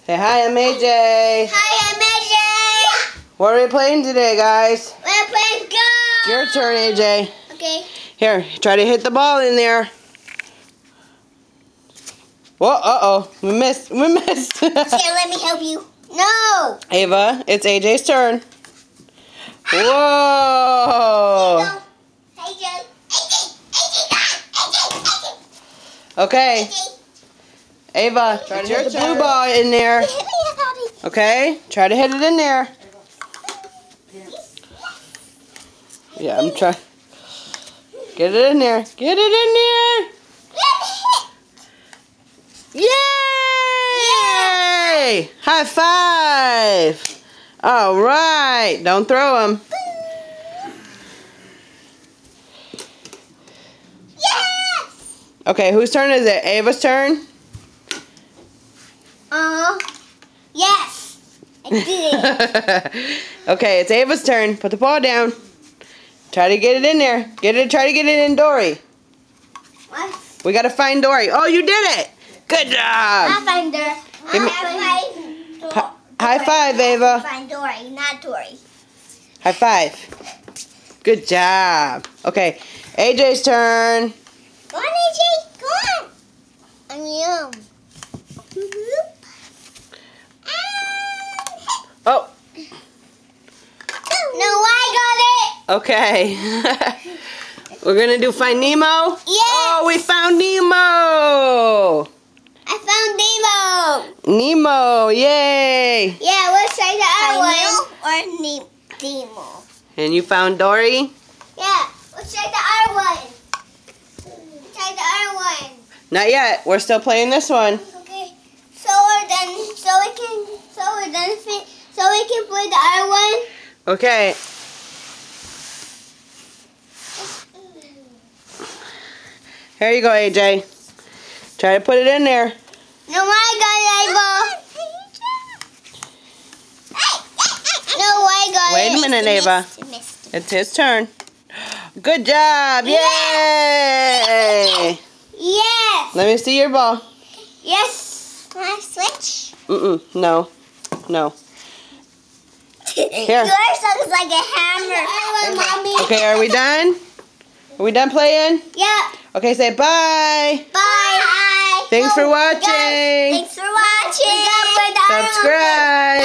Say hi, I'm AJ. Hi, I'm AJ. What are we playing today, guys? We're playing Go. Your turn, AJ. Okay. Here, try to hit the ball in there. Whoa, uh-oh. We missed. We missed. Here, let me help you. No. Ava, it's AJ's turn. Whoa. AJ. Okay. Ava, try to hit the blue ball in there. Okay, try to hit it in there. Yeah, I'm trying. Get it in there. Get it in there. Yay! High five. All right. Don't throw them. Yes! Okay, whose turn is it? Ava's turn? Yes. I did it. Okay, it's Ava's turn. Put the ball down. Try to get it in there. Try to get it in Dory. What? We gotta find Dory. Oh, you did it! Good job! I find her. High five, Ava. Find Dory, not Dory. High five. Good job. Okay, AJ's turn. Go on, AJ. Go on. I'm yum. Oh, No, I got it. okay. We're gonna do Find Nemo? Yes. Oh, we found Nemo! I found Nemo. Nemo, yay! Yeah, let's try the other one. Or Nemo. And you found Dory? Yeah, let's try the other one. Try the other one. Not yet. We're still playing this one. Okay. So we can play the other one. Okay. Here you go, AJ. Try to put it in there. No, I got it, Ava. No, I got it. Wait a minute, Ava. It's his turn. Good job! Yay! Yes. Let me see your ball. Yes. Can I switch? No. No. Here. Yours looks like a hammer. Mommy. Okay, are we done? Are we done playing? Yeah. Okay, say bye. Bye. Thanks for watching. Thanks for watching. Subscribe.